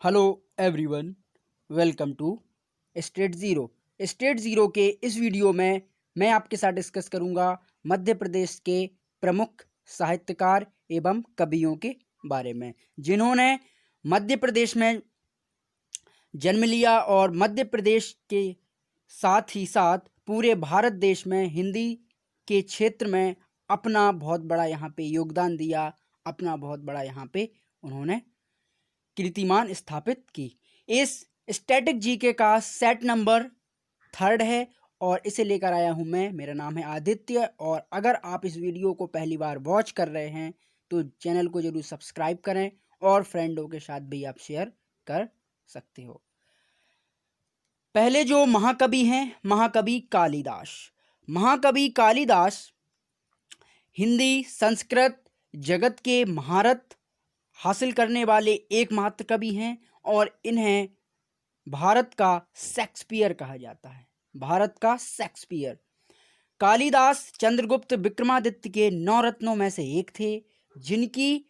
Hello everyone, welcome to state zero. State zero के इस video में मैं आपके साथ डिस्कस करूंगा मध्य प्रदेश के प्रमुख साहित्यकार एवं कवियों के बारे में, जिन्होंने मध्य प्रदेश में जन्म लिया और मध्य प्रदेश के साथ ही साथ पूरे भारत देश में हिंदी के क्षेत्र में अपना बहुत बड़ा यहाँ पे योगदान दिया, अपना बहुत बड़ा यहाँ पे उन्होंने कीर्तिमान स्थापित की। इस स्टैटिक जीके का सेट नंबर 3 है और इसे लेकर आया हूं मैं। मेरा नाम है आदित्य और अगर आप इस वीडियो को पहली बार वॉच कर रहे हैं तो चैनल को जरूर सब्सक्राइब करें और फ्रेंडों के साथ भी आप शेयर कर सकते हो। पहले जो महाकवि हैं, महाकवि कालिदास। महाकवि कालिदास हिंदी संस्कृत जगत के महारत हासिल करने वाले एकमात्र कवि हैं और इन्हें भारत का शेक्सपियर कहा जाता है। भारत का शेक्सपियर। कालिदास चंद्रगुप्त विक्रमादित्य के 9 रत्नों में से एक थे, जिनकी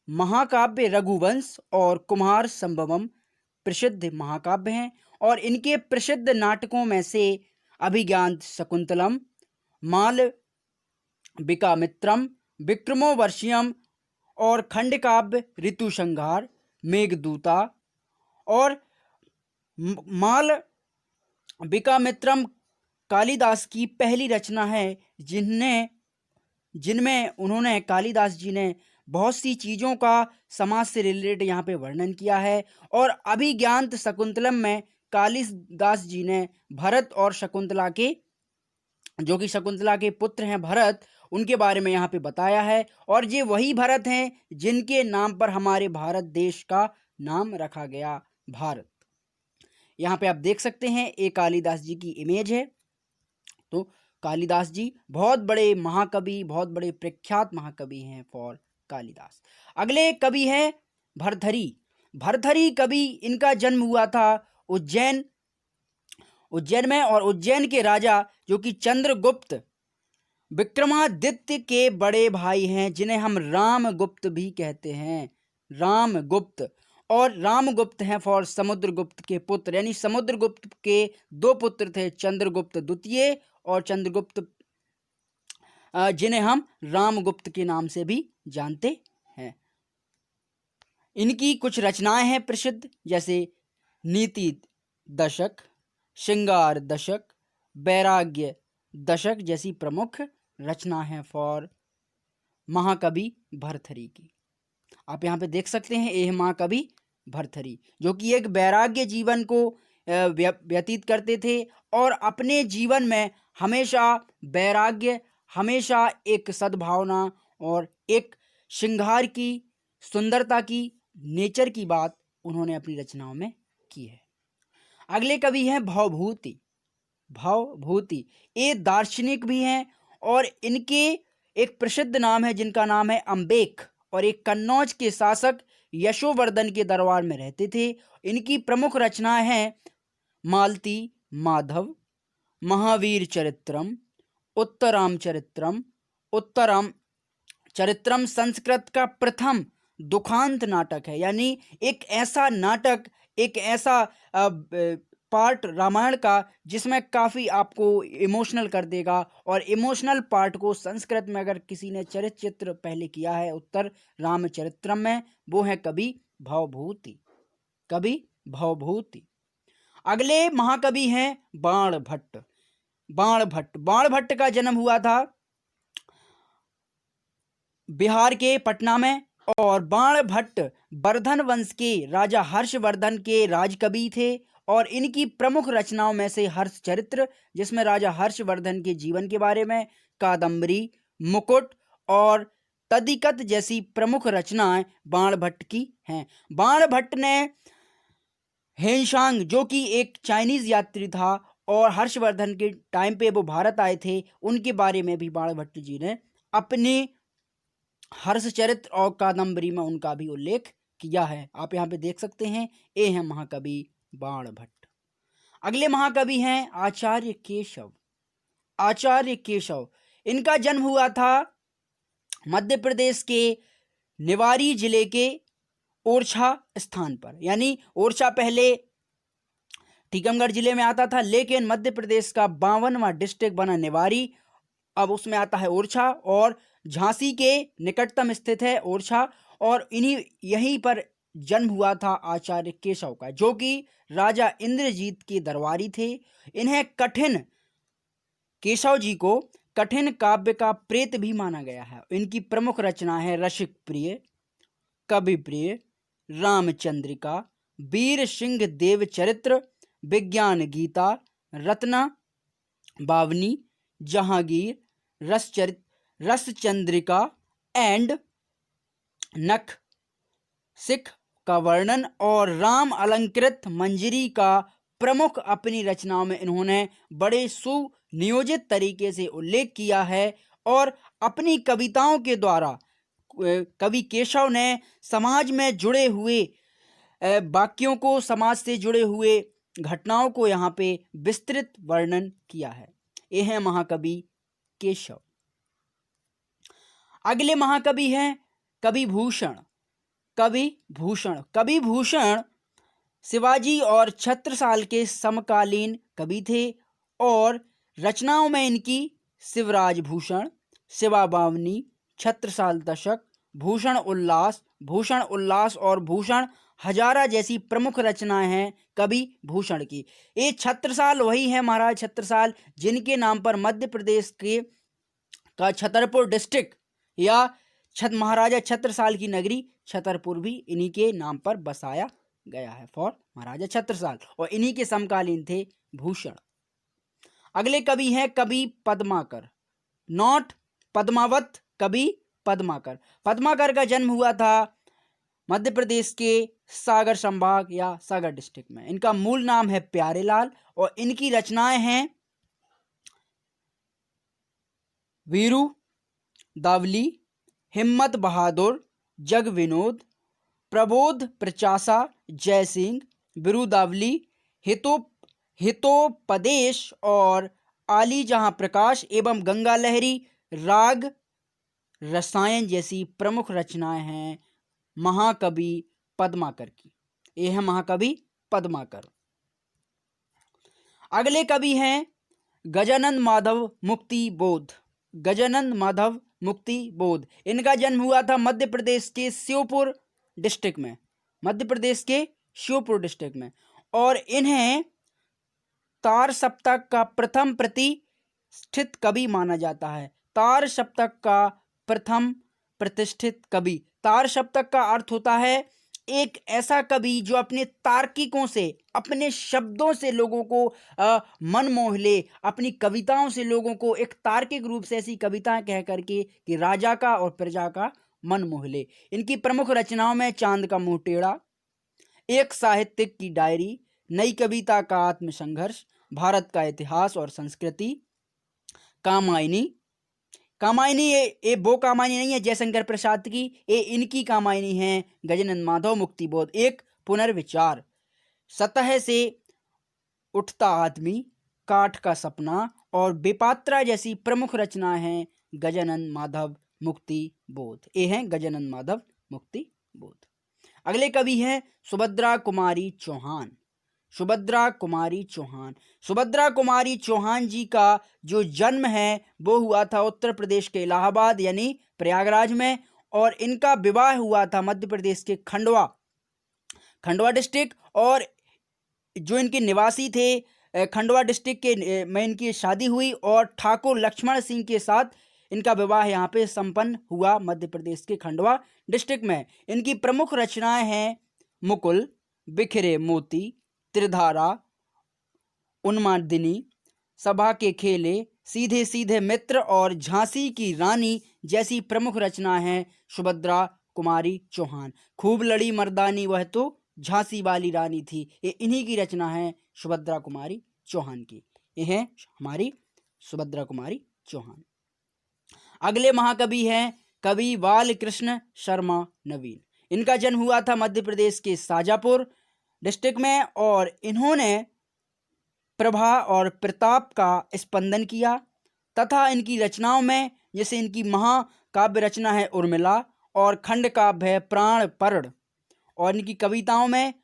महाकाव्य रघुवंश और कुमार संभवम प्रसिद्ध महाकाव्य हैं और इनके प्रसिद्ध नाटकों में से अभिज्ञान शकुंतलम, मालविकामित्रम, विक्रमोर्वशीयम और खंडकाव्य ऋतुसंहार, मेघदूता और मालविकामित्रम कालिदास की पहली रचना है, जिनमें उन्होंने कालिदास जी ने बहुत सी चीज़ों का समाज से रिलेटेड यहाँ पे वर्णन किया है। और अभिज्ञान शकुंतलम में कालिदास जी ने भरत और शकुंतला के, जो कि शकुंतला के पुत्र हैं भरत, उनके बारे में यहाँ पे बताया है और ये वही भरत हैं जिनके नाम पर हमारे भारत देश का नाम रखा गया, भारत। यहाँ पे आप देख सकते हैं एक कालिदास जी की इमेज है। तो कालिदास जी बहुत बड़े महाकवि, बहुत बड़े प्रख्यात महाकवि हैं फॉर कालिदास। अगले कवि हैं भर्तृहरि। भर्तृहरि कवि, इनका जन्म हुआ था उज्जैन में और उज्जैन के राजा जो कि चंद्रगुप्त विक्रमादित्य के बड़े भाई हैं, जिन्हें हम रामगुप्त भी कहते हैं। रामगुप्त। और रामगुप्त हैं फॉर समुद्रगुप्त के पुत्र, यानी समुद्रगुप्त के 2 पुत्र थे, चंद्रगुप्त द्वितीय और चंद्रगुप्त, जिन्हें हम रामगुप्त के नाम से भी जानते हैं। इनकी कुछ रचनाएं हैं प्रसिद्ध, जैसे नीति दशक, श्रृंगार दशक, वैराग्य दशक जैसी प्रमुख रचना है फॉर महाकवि भर्तृहरि की। आप यहाँ पे देख सकते हैं ये महाकवि भर्तृहरि, जो कि एक वैराग्य जीवन को व्यतीत करते थे और अपने जीवन में हमेशा वैराग्य, हमेशा एक सद्भावना और एक श्रृंगार की, सुंदरता की, नेचर की बात उन्होंने अपनी रचनाओं में की है। अगले कवि हैं भवभूति। भवभूति ये दार्शनिक भी हैं और इनके एक प्रसिद्ध नाम है जिनका नाम है अम्बेक, और एक कन्नौज के शासक यशोवर्धन के दरबार में रहते थे। इनकी प्रमुख रचनाएं हैं मालती माधव, महावीर चरित्रम, उत्तराम चरित्रम। उत्तराम चरित्रम संस्कृत का प्रथम दुखांत नाटक है, यानी एक ऐसा नाटक, एक ऐसा पार्ट रामायण का जिसमें काफ़ी आपको इमोशनल कर देगा। और इमोशनल पार्ट को संस्कृत में अगर किसी ने चरित्र पहले किया है उत्तर रामचरित्रम में, वो है कवि भवभूति। कवि भवभूति। अगले महाकवि हैं बाणभट्ट। बाणभट्ट का जन्म हुआ था बिहार के पटना में और बाणभट्ट वर्धन वंश के राजा हर्षवर्धन के राजकवि थे और इनकी प्रमुख रचनाओं में से हर्षचरित्र, जिसमें राजा हर्षवर्धन के जीवन के बारे में, कादम्बरी, मुकुट और तदिकत जैसी प्रमुख रचनाएं बाणभट्ट की हैं। बाणभट्ट ने हेनशांग, जो कि एक चाइनीज यात्री था और हर्षवर्धन के टाइम पे वो भारत आए थे, उनके बारे में भी बाणभट्ट जी ने अपने हर्षचरित्र और कादम्बरी में उनका भी उल्लेख किया है। आप यहाँ पे देख सकते हैं, ये हैं महाकवि बाणभट्ट। अगले महाकवि हैं आचार्य केशव। आचार्य केशव, इनका जन्म हुआ था मध्य प्रदेश के निवारी जिले के ओरछा स्थान पर, यानी ओरछा पहले टीकमगढ़ जिले में आता था, लेकिन मध्य प्रदेश का 52वां डिस्ट्रिक्ट बना निवाड़ी, अब उसमें आता है ओरछा, और झांसी के निकटतम स्थित है ओरछा। और यहीं पर जन्म हुआ था आचार्य केशव का, जो कि राजा इंद्रजीत के दरबारी थे। इन्हें केशव जी को कठिन काव्य का प्रेत भी माना गया है। इनकी प्रमुख रचना है रसिक प्रिय, कवि प्रिय, रामचंद्रिका, वीर सिंह देव चरित्र, विज्ञान गीता, रत्ना बावनी, जहांगीर, रसचंद्रिका एंड नख सिख का वर्णन, और राम अलंकृत मंजरी का प्रमुख अपनी रचनाओं में इन्होंने बड़े सुनियोजित तरीके से उल्लेख किया है। और अपनी कविताओं के द्वारा कवि केशव ने समाज में जुड़े हुए वाक्यों को, समाज से जुड़े हुए घटनाओं को यहाँ पे विस्तृत वर्णन किया है। ये है महाकवि केशव। अगले महाकवि हैं कवि भूषण। कवि भूषण शिवाजी और छत्रसाल के समकालीन कवि थे, और रचनाओं में इनकी शिवराज भूषण, शिवा बावनी, छत्रसाल दशक, भूषण उल्लास और भूषण हजारा जैसी प्रमुख रचनाएं हैं कवि भूषण की। ये छत्रसाल वही है, महाराज छत्रसाल, जिनके नाम पर मध्य प्रदेश का छतरपुर डिस्ट्रिक्ट या महाराजा छत्रसाल की नगरी छतरपुर भी इन्हीं के नाम पर बसाया गया है, फॉर महाराजा छत्रसाल, और इन्हीं के समकालीन थे भूषण। अगले कवि हैं कवि पद्माकर, नॉट पद्मावत, कवि पद्माकर। पद्माकर का जन्म हुआ था मध्य प्रदेश के सागर संभाग या सागर डिस्ट्रिक्ट में। इनका मूल नाम है प्यारेलाल, और इनकी रचनाएं हैं वीरू दावली, हिम्मत बहादुर, जग विनोद, प्रबोध प्रचासा, जय सिंह, बिरुदावली, हितोपदेश और आली जहां प्रकाश एवं गंगा लहरी, राग रसायन जैसी प्रमुख रचनाएं हैं महाकवि पद्माकर की। यह है महाकवि पद्माकर। अगले कवि हैं गजानन माधव मुक्ति बोध। गजानन माधव मुक्ति बोध, इनका जन्म हुआ था मध्य प्रदेश के श्योपुर डिस्ट्रिक्ट में, और इन्हें तार सप्तक का प्रथम प्रतिष्ठित कवि माना जाता है। तार सप्तक का प्रथम प्रतिष्ठित कवि। तार सप्तक का अर्थ होता है एक ऐसा कवि जो अपने तार्किकों से, अपने शब्दों से लोगों को मन मोह ले, अपनी कविताओं से लोगों को एक तार्किक रूप से ऐसी कविताएं कह करके कि राजा का और प्रजा का मन मोह ले। इनकी प्रमुख रचनाओं में चांद का मुंह टेढ़ा, एक साहित्यिक की डायरी, नई कविता का आत्मसंघर्ष, भारत का इतिहास और संस्कृति, कामायनी ये वो कामायनी नहीं है जयशंकर प्रसाद की, ये इनकी कामायनी है गजानन माधव मुक्ति बोध, एक पुनर्विचार, सतह से उठता आदमी, काठ का सपना और बेपात्रा जैसी प्रमुख रचनाएं हैं गजानन माधव मुक्ति बोध। ये हैं गजानन माधव मुक्ति बोध। अगले कवि हैं सुभद्रा कुमारी चौहान। सुभद्रा कुमारी चौहान जी का जो जन्म है वो हुआ था उत्तर प्रदेश के इलाहाबाद यानी प्रयागराज में, और इनका विवाह हुआ था मध्य प्रदेश के खंडवा डिस्ट्रिक्ट, और जो इनके निवासी थे खंडवा डिस्ट्रिक्ट के में इनकी शादी हुई, और ठाकुर लक्ष्मण सिंह के साथ इनका विवाह यहाँ पे संपन्न हुआ मध्य प्रदेश के खंडवा डिस्ट्रिक्ट में। इनकी प्रमुख रचनाएं हैं मुकुल, बिखरे मोती, त्रिधारा, उन्मादिनी, सभा के खेले, सीधे सीधे मित्र और झांसी की रानी जैसी प्रमुख रचना है सुभद्रा कुमारी चौहान। खूब लड़ी मर्दानी वह तो झांसी वाली रानी थी, ये इन्हीं की रचना है सुभद्रा कुमारी चौहान की। ये है हमारी सुभद्रा कुमारी चौहान। अगले महाकवि हैं कवि बालकृष्ण शर्मा नवीन। इनका जन्म हुआ था मध्य प्रदेश के शाजापुर डिस्ट्रिक्ट में, और इन्होंने प्रभा और प्रताप का स्पंदन किया तथा इनकी रचनाओं में जैसे इनकी महाकाव्य रचना है उर्मिला और खंड काव्य है प्राण पर्ण, और इनकी कविताओं में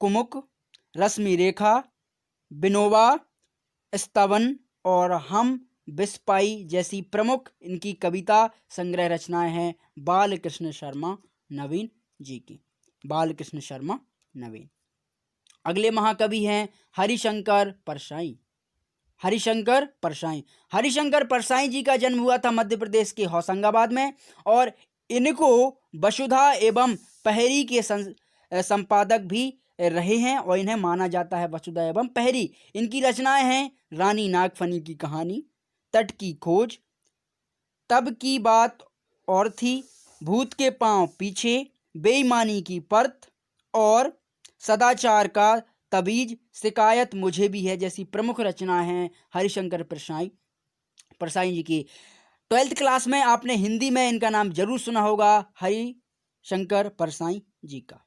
कुमुक, रश्मि रेखा, विनोबा, स्तवन और हम बिस्पाई जैसी प्रमुख इनकी कविता संग्रह रचनाएं हैं बालकृष्ण शर्मा नवीन जी की। बालकृष्ण शर्मा नवीन। अगले महाकवि हैं हरिशंकर परसाई। हरिशंकर परसाई। हरिशंकर परसाई जी का जन्म हुआ था मध्य प्रदेश के होशंगाबाद में और इनको वसुधा एवं पहरी के संपादक भी रहे हैं और इन्हें माना जाता है वसुधा एवं पहरी। इनकी रचनाएं हैं रानी नागफनी की कहानी, तट की खोज, तब की बात और थी, भूत के पांव पीछे, बेईमानी की परत और सदाचार का तबीज, शिकायत मुझे भी है जैसी प्रमुख रचनाएं हैं हरिशंकर परसाई जी की। 12th क्लास में आपने हिंदी में इनका नाम जरूर सुना होगा, हरिशंकर परसाई जी का।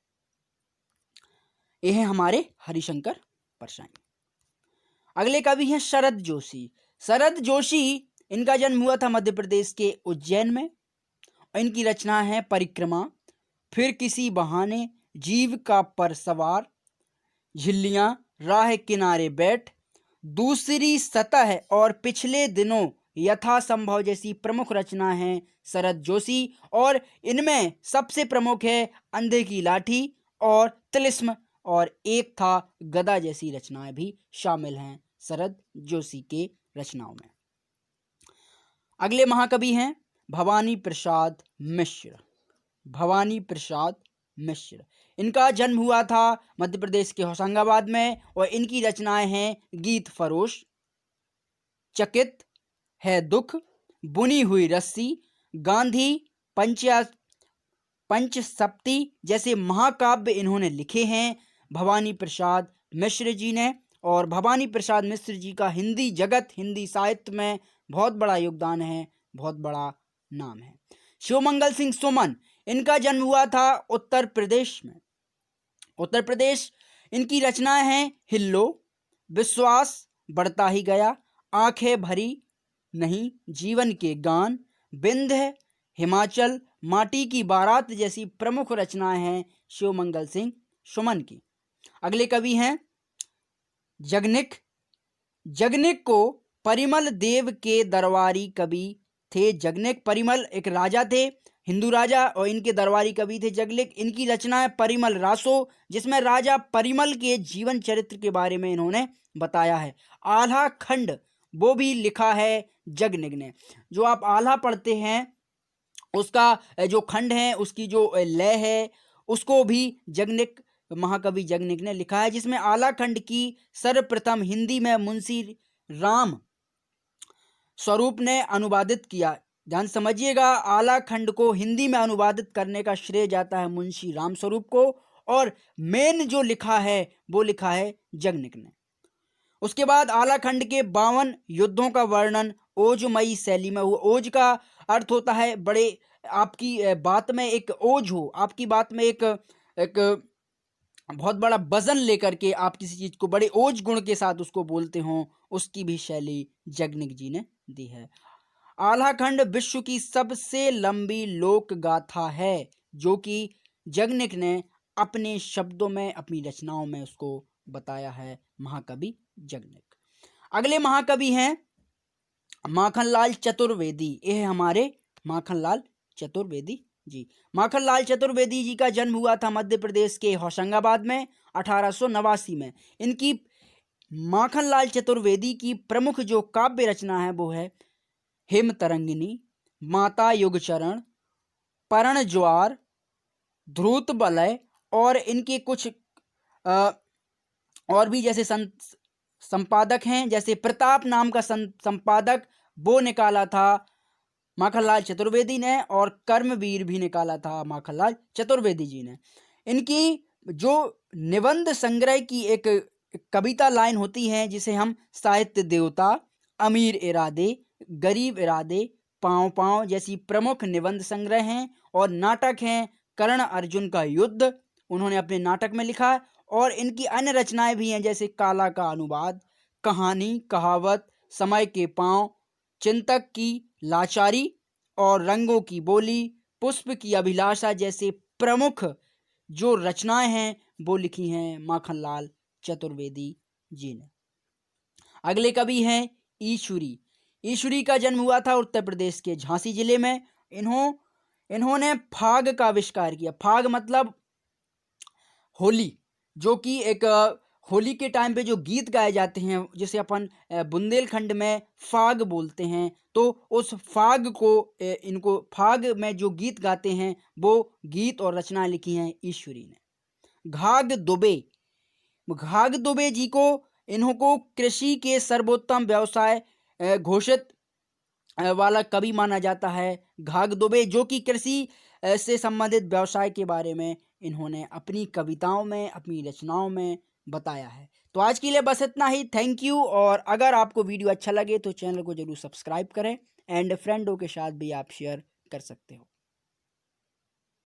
ये हैं हमारे हरिशंकर परसाई। अगले कवि हैं शरद जोशी। शरद जोशी, इनका जन्म हुआ था मध्य प्रदेश के उज्जैन में और इनकी रचना है परिक्रमा, फिर किसी बहाने, जीव का पर सवार, झिल्लियां, राह किनारे बैठ, दूसरी सतह और पिछले दिनों यथासंभव जैसी प्रमुख रचना हैं शरद जोशी। और इनमें सबसे प्रमुख है अंधे की लाठी और तिलिस्म और एक था गदा जैसी रचनाएं भी शामिल हैं शरद जोशी के रचनाओं में। अगले महाकवि हैं भवानी प्रसाद मिश्र। भवानी प्रसाद मिश्र, इनका जन्म हुआ था मध्य प्रदेश के होशंगाबाद में और इनकी रचनाएं हैं गीत फरोश, चकित है दुख, बुनी हुई रस्सी, गांधी, पंचसप्ती जैसे महाकाव्य इन्होंने लिखे हैं भवानी प्रसाद मिश्र जी ने। और भवानी प्रसाद मिश्र जी का हिंदी जगत, हिंदी साहित्य में बहुत बड़ा योगदान है, बहुत बड़ा नाम है। शिवमंगल सिंह सुमन, इनका जन्म हुआ था उत्तर प्रदेश में, उत्तर प्रदेश। इनकी रचनाएं हैं हिल्लो, विश्वास बढ़ता ही गया, आंखें भरी नहीं, जीवन के गान, बिंध्य, हिमाचल, माटी की बारात जैसी प्रमुख रचनाएं हैं शिवमंगल सिंह सुमन की। अगले कवि हैं जगनिक। जगनिक को परिमल देव के दरबारी कवि थे। जगनिक परिमल एक राजा थे, हिंदू राजा, और इनके दरबारी कवि थे जगनिक। इनकी रचना है परिमल रासो, जिसमें राजा परिमल के जीवन चरित्र के बारे में इन्होंने बताया है। आल्हा खंड वो भी लिखा है जगनिक ने। जो आप आल्हा पढ़ते हैं उसका जो खंड है, उसकी जो लय है, उसको भी जगनिक, महाकवि जगनिक ने लिखा है, जिसमें आला खंड की सर्वप्रथम हिंदी में मुंशी राम स्वरूप ने अनुवादित किया। ध्यान समझिएगा, आला खंड को हिंदी में अनुवादित करने का श्रेय जाता है मुंशी राम स्वरूप को, और मेन जो लिखा है वो लिखा है जगनिक ने। उसके बाद आला खंड के 52 युद्धों का वर्णन ओजमयी शैली में हुआ। ओज का अर्थ होता है बड़े, आपकी बात में एक ओज हो, आपकी बात में एक बहुत बड़ा वजन लेकर के आप किसी चीज को बड़े ओज गुण के साथ उसको बोलते हो, उसकी भी शैली जगनिक जी ने दी है। आल्हा खंड विश्व की सबसे लंबी लोक गाथा है, जो कि जगनिक ने अपने शब्दों में, अपनी रचनाओं में उसको बताया है, महाकवि जगनिक। अगले महाकवि हैं माखनलाल चतुर्वेदी। ये है हमारे माखनलाल चतुर्वेदी जी। माखनलाल चतुर्वेदी जी का जन्म हुआ था मध्य प्रदेश के होशंगाबाद में 1889 में। इनकी माखनलाल चतुर्वेदी की प्रमुख जो काव्य रचना है वो है हिम तरंगिनी, माता युगचरण, परण ज्वार, ध्रुत बलय, और इनके कुछ और भी जैसे संपादक हैं, जैसे प्रताप नाम का संपादक वो निकाला था माखनलाल चतुर्वेदी ने, और कर्मवीर भी निकाला था माखनलाल चतुर्वेदी जी ने। इनकी जो निबंध संग्रह की एक कविता लाइन होती है जिसे हम साहित्य देवता, अमीर इरादे, गरीब इरादे, पांव पांव जैसी प्रमुख निबंध संग्रह हैं, और नाटक हैं कर्ण अर्जुन का युद्ध, उन्होंने अपने नाटक में लिखा। और इनकी अन्य रचनाएं भी हैं जैसे काला का अनुवाद, कहानी, कहावत, समय के पांव, चिंतक की लाचारी और रंगों की बोली, पुष्प की अभिलाषा जैसे प्रमुख जो रचनाएं हैं वो लिखी हैं माखनलाल चतुर्वेदी जी ने। अगले कवि हैं ईश्वरी। ईश्वरी का जन्म हुआ था उत्तर प्रदेश के झांसी जिले में। इन्होंने फाग का आविष्कार किया। फाग मतलब होली, जो कि एक होली के टाइम पे जो गीत गाए जाते हैं जिसे अपन बुंदेलखंड में फाग बोलते हैं, तो उस फाग को इनको फाग में जो गीत गाते हैं वो गीत और रचनाएं लिखी हैं ईश्वरी ने। घाग दुबे जी को इन्हों कृषि के सर्वोत्तम व्यवसाय घोषित वाला कवि माना जाता है। घाग दुबे जो कि कृषि से संबंधित व्यवसाय के बारे में इन्होंने अपनी कविताओं में, अपनी रचनाओं में बताया है। तो आज के लिए बस इतना ही। Thank you. और अगर आपको वीडियो अच्छा लगे तो चैनल को जरूर सब्सक्राइब करें एंड फ्रेंडों के साथ भी आप शेयर कर सकते हो।